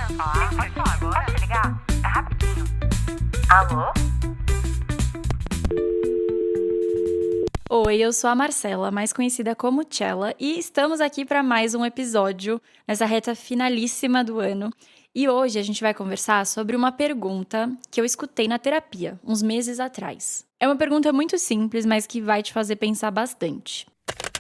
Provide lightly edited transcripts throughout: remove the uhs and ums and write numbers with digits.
querendo falar? Pode falar agora. Pode ligar? É rapidinho. Alô? Oi, eu sou a Marcela, mais conhecida como Tchela, e estamos aqui para mais um episódio nessa reta finalíssima do ano. E hoje a gente vai conversar sobre uma pergunta que eu escutei na terapia, uns meses atrás. É uma pergunta muito simples, mas que vai te fazer pensar bastante.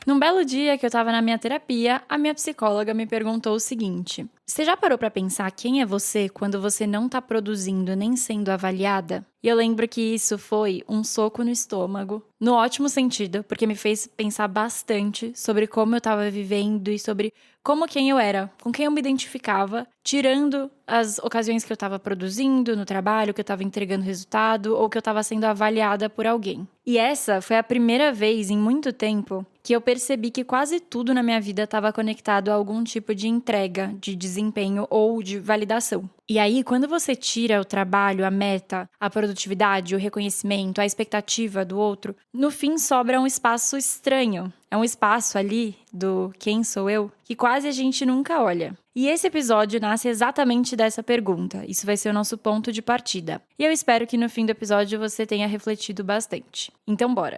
Num belo dia que eu tava na minha terapia, a minha psicóloga me perguntou o seguinte: você já parou pra pensar quem é você quando você não tá produzindo nem sendo avaliada? E eu lembro que isso foi um soco no estômago, no ótimo sentido, porque me fez pensar bastante sobre como eu tava vivendo e sobre quem eu era, com quem eu me identificava, tirando as ocasiões que eu tava produzindo no trabalho, que eu tava entregando resultado ou que eu tava sendo avaliada por alguém. E essa foi a primeira vez em muito tempo que eu percebi que quase tudo na minha vida estava conectado a algum tipo de entrega, de desempenho ou de validação. E aí, quando você tira o trabalho, a meta, a produtividade, o reconhecimento, a expectativa do outro, no fim sobra um espaço estranho. É um espaço ali do quem sou eu que quase a gente nunca olha. E esse episódio nasce exatamente dessa pergunta. Isso vai ser o nosso ponto de partida. E eu espero que no fim do episódio você tenha refletido bastante. Então, bora!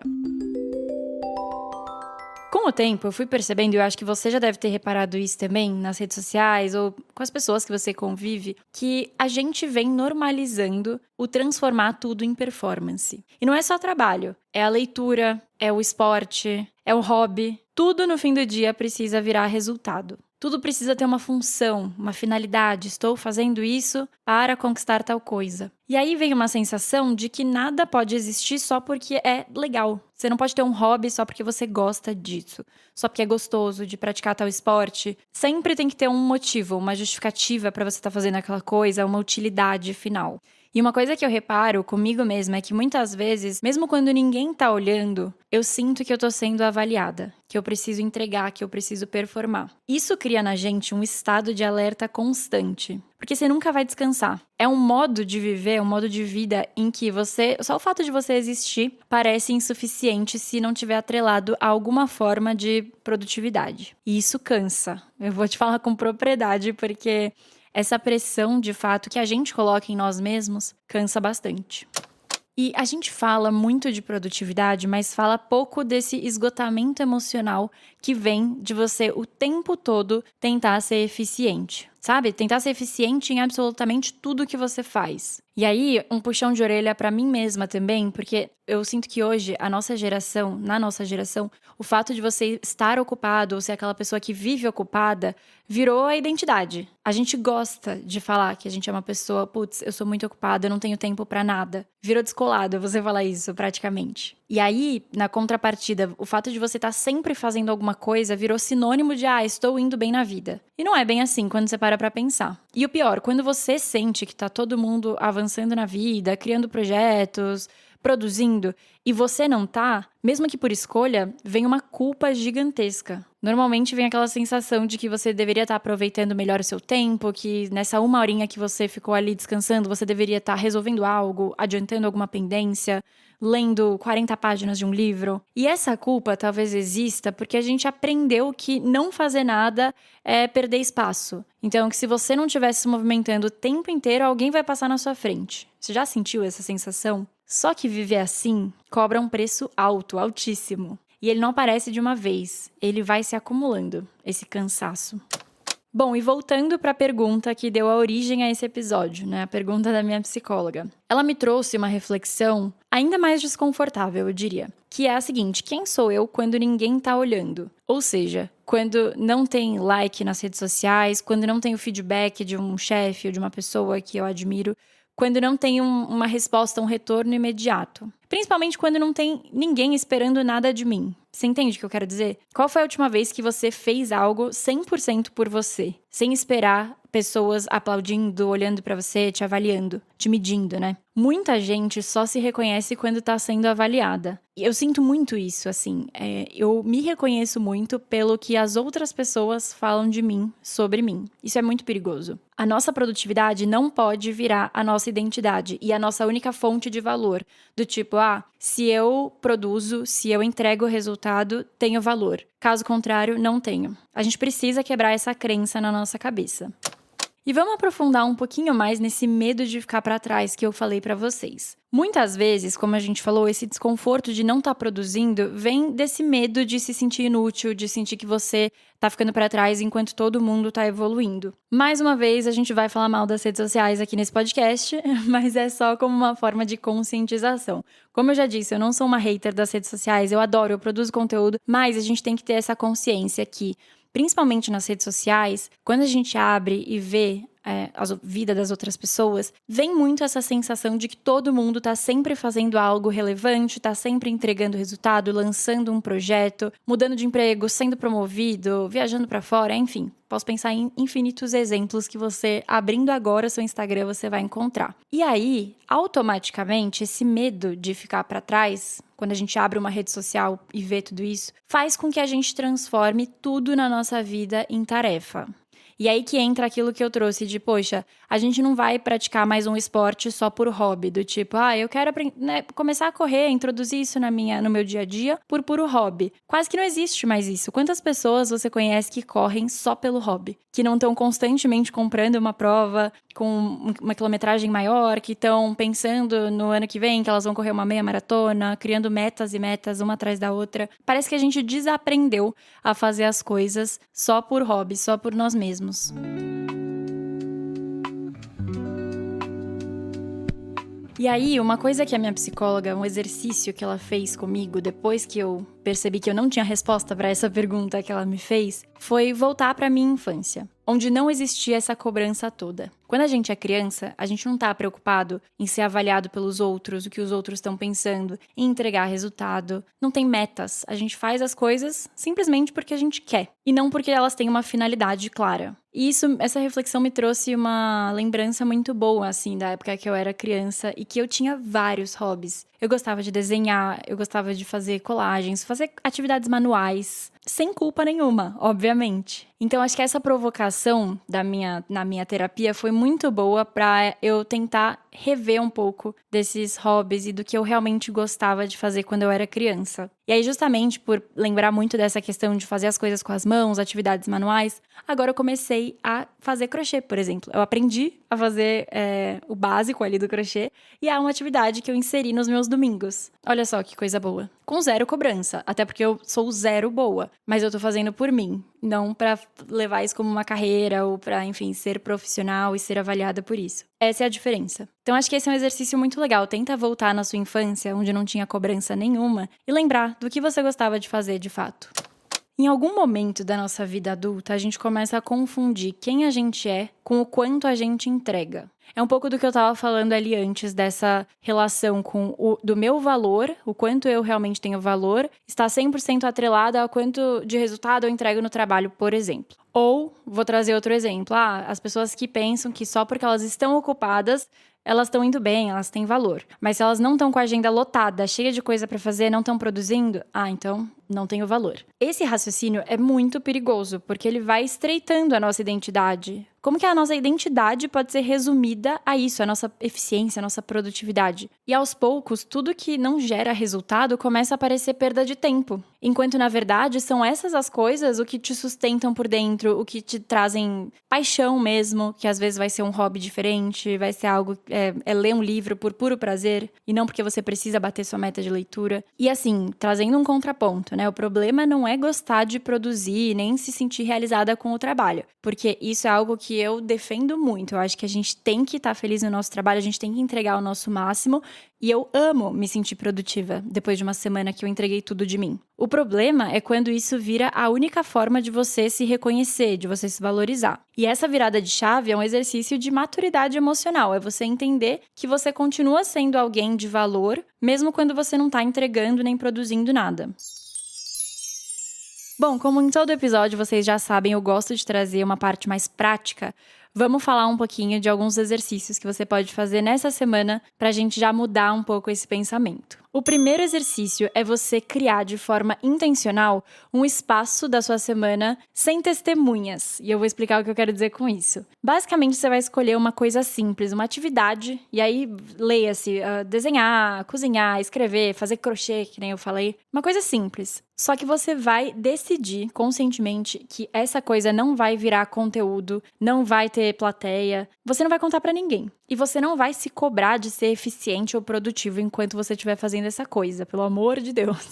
Com o tempo, eu fui percebendo, e eu acho que você já deve ter reparado isso também nas redes sociais ou com as pessoas que você convive, que a gente vem normalizando o transformar tudo em performance. E não é só trabalho, é a leitura, é o esporte, é o hobby. Tudo no fim do dia precisa virar resultado. Tudo precisa ter uma função, uma finalidade. Estou fazendo isso para conquistar tal coisa. E aí vem uma sensação de que nada pode existir só porque é legal. Você não pode ter um hobby só porque você gosta disso. Só porque é gostoso de praticar tal esporte. Sempre tem que ter um motivo, uma justificativa para você estar fazendo aquela coisa, uma utilidade final. E uma coisa que eu reparo comigo mesma é que muitas vezes, mesmo quando ninguém tá olhando, eu sinto que eu tô sendo avaliada, que eu preciso entregar, que eu preciso performar. Isso cria na gente um estado de alerta constante, porque você nunca vai descansar. É um modo de viver, um modo de vida em que só o fato de você existir parece insuficiente se não tiver atrelado a alguma forma de produtividade. E isso cansa. Eu vou te falar com propriedade, porque essa pressão, de fato, que a gente coloca em nós mesmos, cansa bastante. E a gente fala muito de produtividade, mas fala pouco desse esgotamento emocional que vem de você o tempo todo tentar ser eficiente. Sabe? Tentar ser eficiente em absolutamente tudo que você faz. E aí, um puxão de orelha pra mim mesma também, porque eu sinto que hoje, na nossa geração, o fato de você estar ocupado ou ser aquela pessoa que vive ocupada, virou a identidade. A gente gosta de falar que a gente é uma pessoa, putz, eu sou muito ocupada, eu não tenho tempo pra nada. Virou descolado você falar isso, praticamente. E aí, na contrapartida, o fato de você estar sempre fazendo alguma coisa virou sinônimo de, estou indo bem na vida. E não é bem assim quando você para pra pensar. E o pior, quando você sente que tá todo mundo avançando na vida, criando projetos, produzindo, e você não tá, mesmo que por escolha, vem uma culpa gigantesca. Normalmente vem aquela sensação de que você deveria estar aproveitando melhor o seu tempo, que nessa uma horinha que você ficou ali descansando, você deveria estar resolvendo algo, adiantando alguma pendência, lendo 40 páginas de um livro. E essa culpa talvez exista porque a gente aprendeu que não fazer nada é perder espaço. Então, que se você não estivesse se movimentando o tempo inteiro, alguém vai passar na sua frente. Você já sentiu essa sensação? Só que viver assim cobra um preço alto, altíssimo. E ele não aparece de uma vez, ele vai se acumulando, esse cansaço. Bom, e voltando para a pergunta que deu a origem a esse episódio, né? A pergunta da minha psicóloga. Ela me trouxe uma reflexão ainda mais desconfortável, eu diria. Que é a seguinte: quem sou eu quando ninguém tá olhando? Ou seja, quando não tem like nas redes sociais, quando não tem o feedback de um chefe ou de uma pessoa que eu admiro, quando não tem uma resposta, um retorno imediato. Principalmente quando não tem ninguém esperando nada de mim. Você entende o que eu quero dizer? Qual foi a última vez que você fez algo 100% por você? Sem esperar pessoas aplaudindo, olhando pra você, te avaliando, te medindo, né? Muita gente só se reconhece quando tá sendo avaliada. E eu sinto muito isso, assim. Eu me reconheço muito pelo que as outras pessoas falam de mim, sobre mim. Isso é muito perigoso. A nossa produtividade não pode virar a nossa identidade e a nossa única fonte de valor. Do tipo, se eu produzo, se eu entrego o resultado, tenho valor. Caso contrário, não tenho. A gente precisa quebrar essa crença na nossa cabeça. E vamos aprofundar um pouquinho mais nesse medo de ficar para trás que eu falei para vocês. Muitas vezes, como a gente falou, esse desconforto de não estar produzindo vem desse medo de se sentir inútil, de sentir que você tá ficando para trás enquanto todo mundo tá evoluindo. Mais uma vez, a gente vai falar mal das redes sociais aqui nesse podcast, mas é só como uma forma de conscientização. Como eu já disse, eu não sou uma hater das redes sociais, eu adoro, eu produzo conteúdo, mas a gente tem que ter essa consciência que, principalmente nas redes sociais, quando a gente abre e vê a vida das outras pessoas, vem muito essa sensação de que todo mundo tá sempre fazendo algo relevante, tá sempre entregando resultado, lançando um projeto, mudando de emprego, sendo promovido, viajando pra fora, enfim. Posso pensar em infinitos exemplos que você, abrindo agora seu Instagram, você vai encontrar. E aí, automaticamente, esse medo de ficar pra trás, quando a gente abre uma rede social e vê tudo isso, faz com que a gente transforme tudo na nossa vida em tarefa. E aí que entra aquilo que eu trouxe de, poxa, a gente não vai praticar mais um esporte só por hobby, do tipo, eu quero começar a correr, introduzir isso no meu dia a dia por puro hobby. Quase que não existe mais isso. Quantas pessoas você conhece que correm só pelo hobby? Que não estão constantemente comprando uma prova com uma quilometragem maior, que estão pensando no ano que vem que elas vão correr uma meia maratona, criando metas e metas uma atrás da outra. Parece que a gente desaprendeu a fazer as coisas só por hobby, só por nós mesmos. E aí, uma coisa que a minha psicóloga, um exercício que ela fez comigo depois que eu percebi que eu não tinha resposta para essa pergunta que ela me fez, foi voltar para minha infância, onde não existia essa cobrança toda. Quando a gente é criança, a gente não tá preocupado em ser avaliado pelos outros, o que os outros estão pensando, em entregar resultado. Não tem metas. A gente faz as coisas simplesmente porque a gente quer, e não porque elas têm uma finalidade clara. E essa reflexão me trouxe uma lembrança muito boa, assim, da época que eu era criança e que eu tinha vários hobbies. Eu gostava de desenhar, eu gostava de fazer colagens, fazer atividades manuais, sem culpa nenhuma, obviamente. Então, acho que essa provocação na minha terapia foi muito boa para eu tentar rever um pouco desses hobbies e do que eu realmente gostava de fazer quando eu era criança. E aí, justamente por lembrar muito dessa questão de fazer as coisas com as mãos, atividades manuais, agora eu comecei a fazer crochê, por exemplo. Eu aprendi a fazer o básico ali do crochê e é uma atividade que eu inseri nos meus domingos. Olha só que coisa boa. Com zero cobrança, até porque eu sou zero boa, mas eu tô fazendo por mim, não pra levar isso como uma carreira ou pra, enfim, ser profissional e ser avaliada por isso. Essa é a diferença. Então, acho que esse é um exercício muito legal. Tenta voltar na sua infância, onde não tinha cobrança nenhuma, e lembrar do que você gostava de fazer de fato. Em algum momento da nossa vida adulta, a gente começa a confundir quem a gente é com o quanto a gente entrega. É um pouco do que eu estava falando ali antes, dessa relação do meu valor, o quanto eu realmente tenho valor, está 100% atrelada ao quanto de resultado eu entrego no trabalho, por exemplo. Ou, vou trazer outro exemplo, as pessoas que pensam que só porque elas estão ocupadas, elas estão indo bem, elas têm valor. Mas se elas não estão com a agenda lotada, cheia de coisa para fazer, não estão produzindo, então não tem o valor. Esse raciocínio é muito perigoso, porque ele vai estreitando a nossa identidade. Como que a nossa identidade pode ser resumida a isso, a nossa eficiência, a nossa produtividade? E aos poucos, tudo que não gera resultado começa a parecer perda de tempo. Enquanto, na verdade, são essas as coisas o que te sustentam por dentro, o que te trazem paixão mesmo, que às vezes vai ser um hobby diferente, vai ser algo, ler um livro por puro prazer, e não porque você precisa bater sua meta de leitura. E assim, trazendo um contraponto, né? O problema não é gostar de produzir, nem se sentir realizada com o trabalho, porque isso é algo que eu defendo muito. Eu acho que a gente tem que estar feliz no nosso trabalho, a gente tem que entregar o nosso máximo, e eu amo me sentir produtiva depois de uma semana que eu entreguei tudo de mim. O problema é quando isso vira a única forma de você se reconhecer, de você se valorizar. E essa virada de chave é um exercício de maturidade emocional, é você entender que você continua sendo alguém de valor, mesmo quando você não está entregando nem produzindo nada. Bom, como em todo episódio vocês já sabem, eu gosto de trazer uma parte mais prática. Vamos falar um pouquinho de alguns exercícios que você pode fazer nessa semana para a gente já mudar um pouco esse pensamento. O primeiro exercício é você criar de forma intencional um espaço da sua semana sem testemunhas. E eu vou explicar o que eu quero dizer com isso. Basicamente, você vai escolher uma coisa simples, uma atividade, e aí leia-se desenhar, cozinhar, escrever, fazer crochê, que nem eu falei. Uma coisa simples. Só que você vai decidir conscientemente que essa coisa não vai virar conteúdo, não vai ter ter plateia, você não vai contar pra ninguém. E você não vai se cobrar de ser eficiente ou produtivo enquanto você estiver fazendo essa coisa, pelo amor de Deus.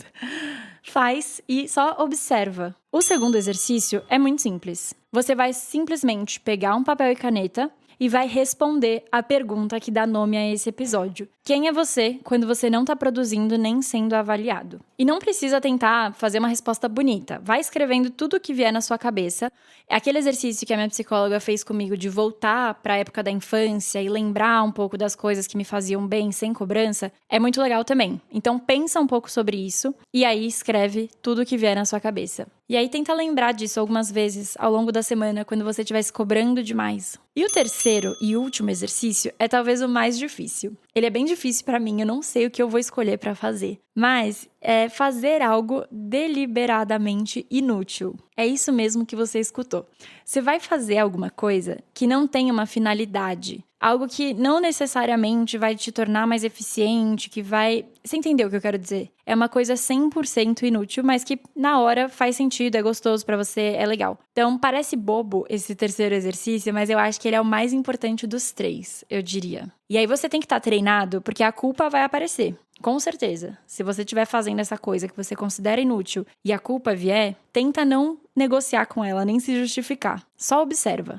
Faz e só observa. O segundo exercício é muito simples. Você vai simplesmente pegar um papel e caneta e vai responder a pergunta que dá nome a esse episódio. Quem é você quando você não está produzindo nem sendo avaliado? E não precisa tentar fazer uma resposta bonita. Vai escrevendo tudo o que vier na sua cabeça. É aquele exercício que a minha psicóloga fez comigo de voltar para a época da infância e lembrar um pouco das coisas que me faziam bem sem cobrança. É muito legal também. Então pensa um pouco sobre isso e aí escreve tudo o que vier na sua cabeça. E aí tenta lembrar disso algumas vezes ao longo da semana, quando você estiver se cobrando demais. E o terceiro e último exercício é talvez o mais difícil. Ele é bem difícil pra mim, eu não sei o que eu vou escolher pra fazer. Mas é fazer algo deliberadamente inútil. É isso mesmo que você escutou. Você vai fazer alguma coisa que não tem uma finalidade. Algo que não necessariamente vai te tornar mais eficiente, que vai... Você entendeu o que eu quero dizer? É uma coisa 100% inútil, mas que na hora faz sentido, é gostoso pra você, é legal. Então, parece bobo esse terceiro exercício, mas eu acho que ele é o mais importante dos três, eu diria. E aí você tem que estar treinado, porque a culpa vai aparecer. Com certeza. Se você estiver fazendo essa coisa que você considera inútil e a culpa vier, tenta não negociar com ela, nem se justificar. Só observa.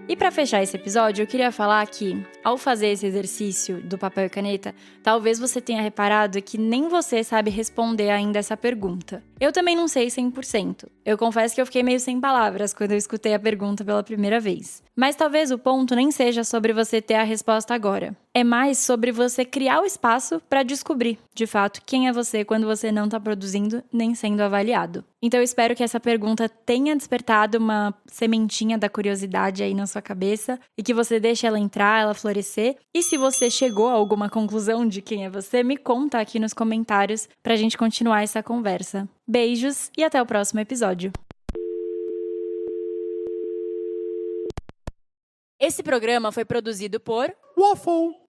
E para fechar esse episódio, eu queria falar que, ao fazer esse exercício do papel e caneta, talvez você tenha reparado que nem você sabe responder ainda essa pergunta. Eu também não sei 100%. Eu confesso que eu fiquei meio sem palavras quando eu escutei a pergunta pela primeira vez. Mas talvez o ponto nem seja sobre você ter a resposta agora. É mais sobre você criar o espaço para descobrir, de fato, quem é você quando você não está produzindo nem sendo avaliado. Então eu espero que essa pergunta tenha despertado uma sementinha da curiosidade aí na sua cabeça e que você deixe ela entrar, ela florescer. E se você chegou a alguma conclusão de quem é você, me conta aqui nos comentários pra gente continuar essa conversa. Beijos e até o próximo episódio. Esse programa foi produzido por Waffle.